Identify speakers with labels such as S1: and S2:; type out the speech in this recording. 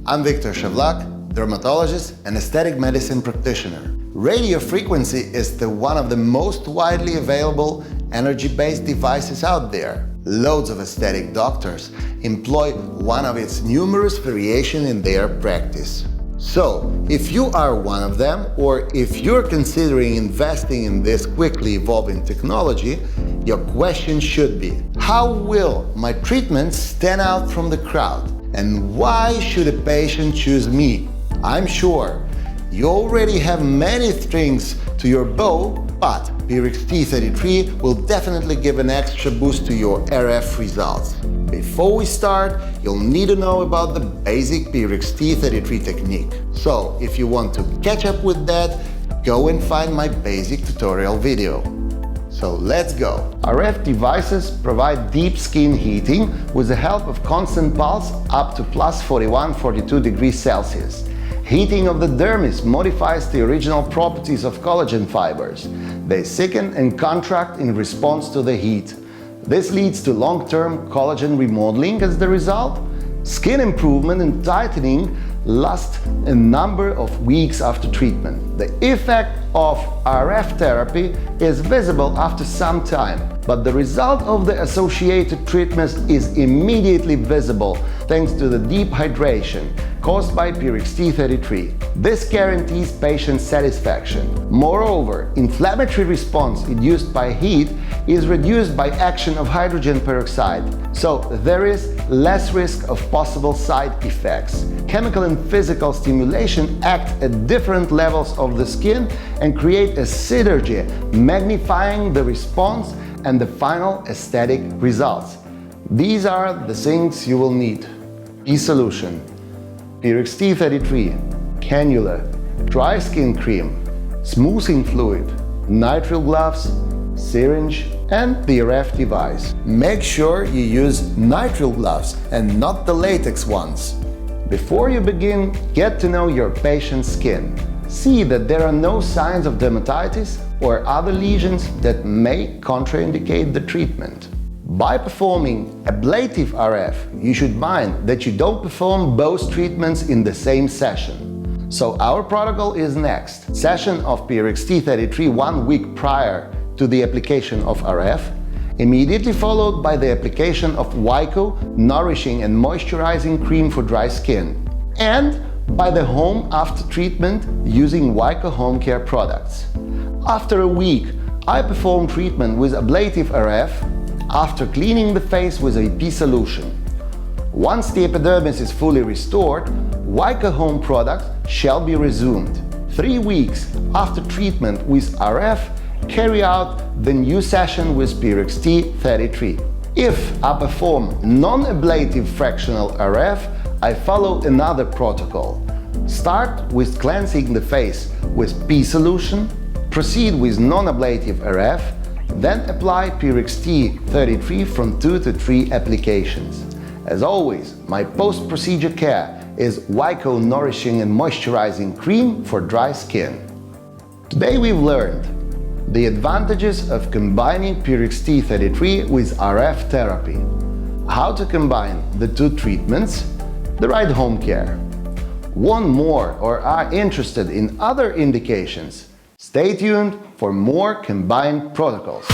S1: I'm Viktor Shavlak, dermatologist and aesthetic medicine practitioner. Radiofrequency is one of the most widely available energy-based devices out there. Loads of aesthetic doctors employ one of its numerous variations in their practice. So, if you are one of them, or if you're considering investing in this quickly evolving technology, your question should be, how will my treatment stand out from the crowd? And why should a patient choose me? I'm sure you already have many strings to your bow, but PRX-T33 will definitely give an extra boost to your RF results. Before we start, you'll need to know about the basic PRX-T33 technique. So, if you want to catch up with that, go and find my basic tutorial video. So let's go! RF devices provide deep skin heating with the help of constant pulse up to plus 41-42 degrees Celsius. Heating of the dermis modifies the original properties of collagen fibers. They thicken and contract in response to the heat. This leads to long-term collagen remodeling as the result. Skin improvement and tightening last a number of weeks after treatment. The effect of RF therapy is visible after some time, but the result of the associated treatment is immediately visible thanks to the deep hydration caused by PRX-T33. This guarantees patient satisfaction. Moreover, inflammatory response induced by heat is reduced by action of hydrogen peroxide, so there is less risk of possible side effects. Chemical and physical stimulation act at different levels of the skin and create a synergy, magnifying the response and the final aesthetic results. These are the things you will need. E-solution, PRX-T33, cannula, dry skin cream, smoothing fluid, nitrile gloves, syringe, and the RF device. Make sure you use nitrile gloves and not the latex ones. Before you begin, get to know your patient's skin. See that there are no signs of dermatitis or other lesions that may contraindicate the treatment. By performing ablative RF, you should mind that you don't perform both treatments in the same session. So our protocol is next. Session of PRX-T33 1 week prior to the application of RF, immediately followed by the application of Wyco Nourishing and Moisturizing Cream for dry skin, and by the home after treatment using Wyco Home Care products. After a week, I perform treatment with ablative RF after cleaning the face with a pea solution. Once the epidermis is fully restored, Wyco Home product shall be resumed. 3 weeks after treatment with RF, carry out the new session with PRX-T33. If I perform non-ablative fractional RF, I follow another protocol. Start with cleansing the face with pea solution, proceed with non-ablative RF, then apply PRX-T33 from 2 to 3 applications. As always, my post-procedure care is Wyco Nourishing and Moisturizing Cream for dry skin. Today we've learned the advantages of combining PRX-T33 with RF therapy, how to combine the two treatments, the right home care. Want more or are interested in other indications? Stay tuned for more combined protocols.